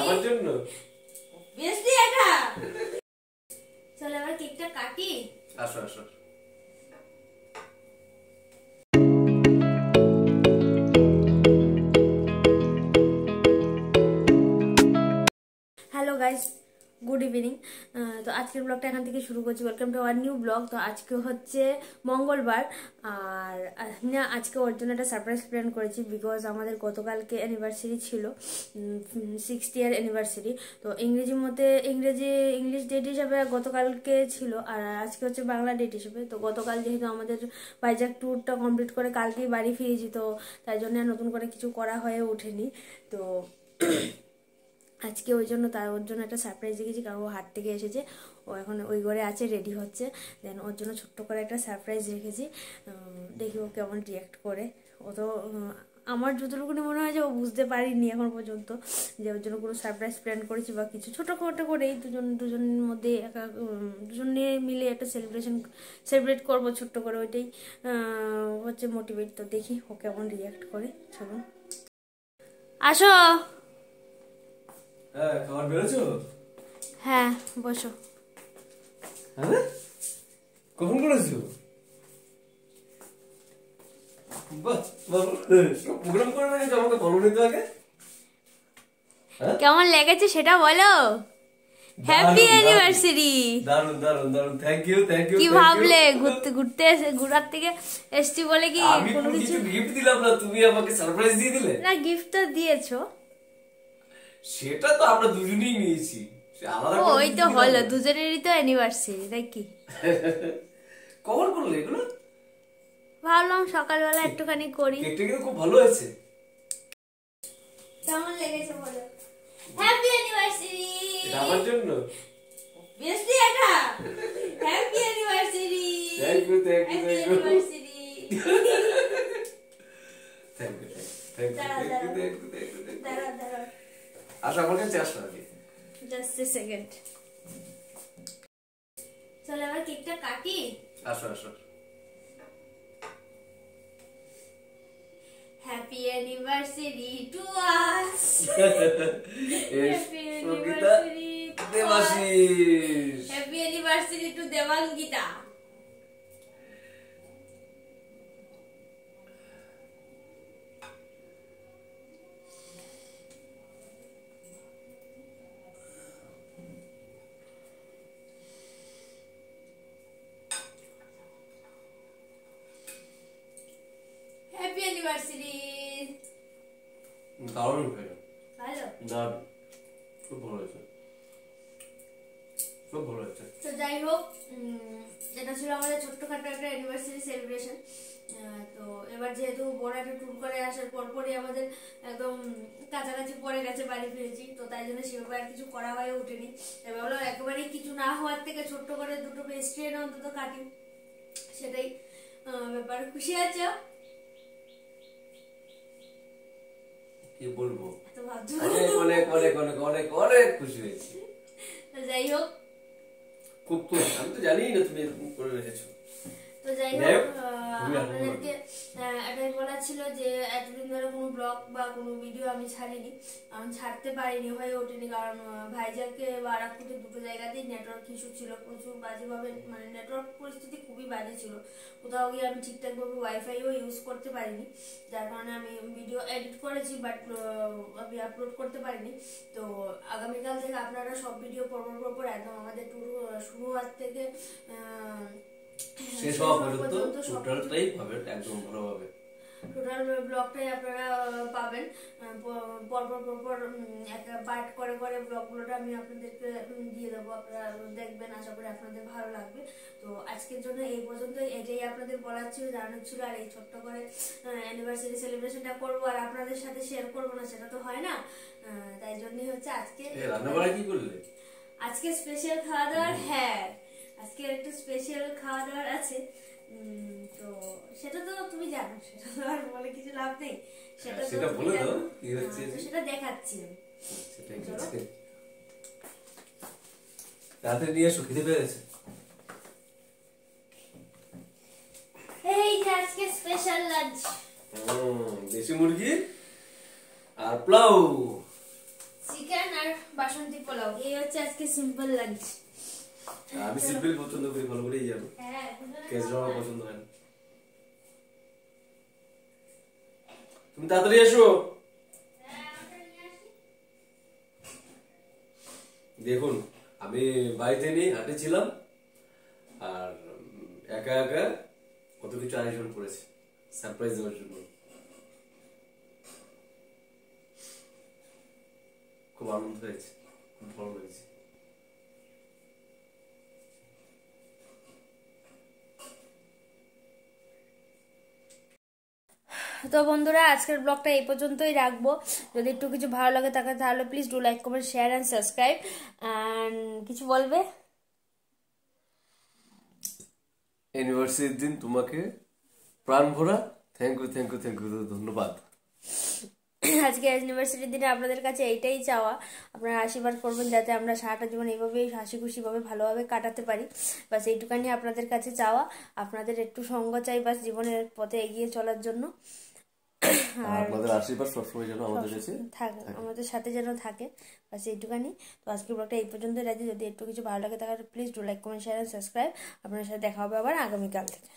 আমার জন্য বেশি এটা চল এবার কেকটা কাটি। আসো আসো। Hello guys, good evening. তো আজকের ব্লগটা এখান থেকে শুরু করছি। Welcome to our new blog. তো আজকে হচ্ছে মঙ্গলবার, আর না আজকে ওর জন্য একটা সারপ্রাইজ প্ল্যান করেছি, বিকজ আমাদের গতকালকে অ্যানিভার্সারি ছিল, 60 ইয়ার অ্যানিভার্সারি। তো ইংলিশ ডেট হিসাবে গতকালকে ছিল, আর আজকে হচ্ছে বাংলা ডেট হিসেবে। তো গতকাল যেহেতু আমাদের ভাইজ্যাক ট্যুরটা কমপ্লিট করে কালকেই বাড়ি ফিরেছি, তো তাই জন্য নতুন করে কিছু করা হয়ে ওঠেনি। তো আজকে ওর জন্য একটা সারপ্রাইজ রেখেছি, কারণ ও হাট থেকে এসেছে, ও এখন ওই ঘরে আছে, রেডি হচ্ছে। দেন ওর জন্য ছোট্ট করে একটা সারপ্রাইজ রেখেছি, দেখি ও কেমন রিয়াক্ট করে। ও তো আমার যতটুকুনি মনে হয় যে ও বুঝতে পারিনি এখন পর্যন্ত যে ওর জন্য কোনো সারপ্রাইজ প্ল্যান করেছি বা কিছু। ছোটোখাটো করেই দুজনের মধ্যে দুজনে মিলে একটা সেলিব্রেট করবো ছোট্ট করে, ওইটাই হচ্ছে মোটিভেট। তো দেখি ও কেমন রিয়াক্ট করে। চলুন আসো। হ্যাঁ, খাবার বেরোছো? হ্যাঁ, বসো। হ্যাঁ, কখন করেছো? প্রোগ্রাম করে রেখেছো, আমাকে বলোনি তো আগে। কেমন লেগেছে সেটা বলো। Happy anniversary. দারুন দারুন দারুন, থ্যাংক ইউ থ্যাংক ইউ। কি ভাবলে ঘুরার থেকে এসছি বলে কি আমি কোনো কিছু গিফট দিলাম না, তুমি আমাকে সারপ্রাইজ দিয়ে দিলে? না, গিফট তো দিয়েছো। সেটা তো আমরা দুজনেই নিয়েছি, আলাদা ও ওই তো হলো, দুজনেরই তো অ্যানিভার্সারি, তাই কি? কখন করলে এগুলো? ভাবলাম সকালবেলা একটুখানি করি। কেকটা কিন্তু খুব ভালো হয়েছে। কেমন লেগেছে বলো। Happy anniversary. এটা আমার জন্য বেশি এটা happy anniversary. Thank you thank you thank you thank you thank you. দাঁড়া আসো আমার কাছে আসো আগে। Just a second. চলো এবার কেকটা কাটি। আসো আসো। Happy anniversary to us. Happy anniversary Debashish. Happy anniversary to Debangita. Happy anniversary. দারুণ হয়েছে। ভালো, দারুণ, খুব ভালো হয়েছে, খুব ভালো হয়েছে। তো যাই হোক, এটা ছিল আমাদের ছোট্টখাটো একটা অ্যানিভার্সারি সেলিব্রেশন। তো এবার যেহেতু বড় একটা ট্যুর করে আসার পরপরই আমাদের একদম কাছাকাছি পড়ে গেছে, বাড়ি ফিরেছি, তো তাই জন্য সেভাবে আর কিছু করা হয়ে ওঠেনি। এবার হলো একেবারেই কিছু না হওয়ার থেকে ছোট্ট করে দুটো পেস্ট্রি এনে অন্তত কাটি, সেটাই ব্যাপার। খুশি আছো? কি বলবো, এত ভাবছো? অনেক অনেক অনেক অনেক অনেক খুশি হয়েছি। যাই হোক, খুব খুব, আমি তো জানি না তুমি এরকম করে রেখেছো। তো যাই হোক, আপনাদেরকে এটাই বলা ছিল যে এতদিন ধরে কোনো ব্লগ বা কোনো ভিডিও আমি ছাড়িনি, আমি ছাড়তে পারিনি, হয়ে ওঠেনি, কারণ ভাইজ্যাকে বা আরাকপুরে দুটো জায়গাতেই নেটওয়ার্ক ইস্যু ছিল প্রচুর বাজেভাবে, মানে নেটওয়ার্ক পরিস্থিতি খুবই বাজে ছিল। কোথাও গিয়ে আমি ঠিকঠাকভাবে ওয়াইফাইও ইউজ করতে পারিনি, যার কারণে আমি ভিডিও এডিট করেছি বাট আমি আপলোড করতে পারিনি। তো আগামীকাল থেকে আপনারা সব ভিডিও পরপর একদম আমাদের ট্যুর শুরু হওয়ার থেকে শেষ হওয়া পর্যন্ত টোটালটাই পাবেন একদম ভালোভাবে। টোটাল ব্লগটাই আপনারা পাবেন পরপর একটা পার্ট করে করে ব্লগগুলোটা আমি আপনাদেরকে দিয়ে দেবো, আপনারা দেখবেন, আশা করি আপনাদের ভালো লাগবে। তো আজকের জন্য এই পর্যন্ত, এটাই আপনাদের বলার ছিল, জানার ছিল। আর এই ছোট্ট করে অ্যানিভার্সারি সেলিব্রেশনটা করবো আর আপনাদের সাথে শেয়ার করবো না, সেটা তো হয় না, তাই জন্যই হচ্ছে আজকে রান্নাবাড়া কি করলে আজকে স্পেশাল খাওয়া দাওয়ার। হ্যাঁ, আজকে একটু স্পেশাল খাওয়া দাওয়ার আছে, তো সেটা তো তুমি জানো, সেটা তো আর বলে কিছু লাভ নেই, সেটা বলে দাও কি হচ্ছে, সেটা দেখাচ্ছি। রাতে নিয়ে এসো, খিদে পেয়ে গেছে। এই যে আজকে স্পেশাল লাঞ্চ, দেশি মুরগি আর পোলাও, চিকেন আর বাসন্তী পোলাও, এই হচ্ছে আজকে সিম্পল লাঞ্চ। আমি সিম্পল পছন্দ করি, ভালো করেই যাবো। হ্যাঁ, কেজরা আমার পছন্দ হয় না। তুমি তাড়াতাড়ি এসো। দেখুন আমি বাড়িতে নেই, হাটে ছিলাম, আর একা একা কত কিছু আয়োজন করেছি সারপ্রাইজ দেওয়ার জন্য। খুব আনন্দ হয়েছে, খুব ভালো লাগছে। তো বন্ধুরা আজকের ব্লগটা এই পর্যন্তই রাখবো। যদি একটু কিছু ভালো লাগে তাহলে please do like, comment, share and subscribe. And কিছু বলবে? অ্যানিভার্সারির দিন তোমাকে প্রাণ ভরা thank you, thank you, thank you, ধন্যবাদ। আজকে অ্যানিভার্সারির দিনে আপনাদের কাছে এইটাই চাওয়া, আপনারা আশীর্বাদ করবেন যাতে আমরা সারাটা জীবন এইভাবেই হাসি খুশিভাবে ভালোভাবে কাটাতে পারি। বাস এইটুখানি আপনাদের কাছে চাওয়া, আপনাদের একটু সঙ্গ চাই বাস জীবনের পথে এগিয়ে চলার জন্য। আর আপনাদের আশীর্বাদ সবসময় যেন আমাদের কাছে থাকে, আমাদের সাথে যেন থাকে, বাস এইটুখানি। তো আজকের ব্লগটা এই পর্যন্ত রাখি। যদি একটু কিছু ভালো লাগে তাহলে please do like, comment, share and subscribe. আপনার সাথে দেখা হবে আবার আগামীকাল থেকে।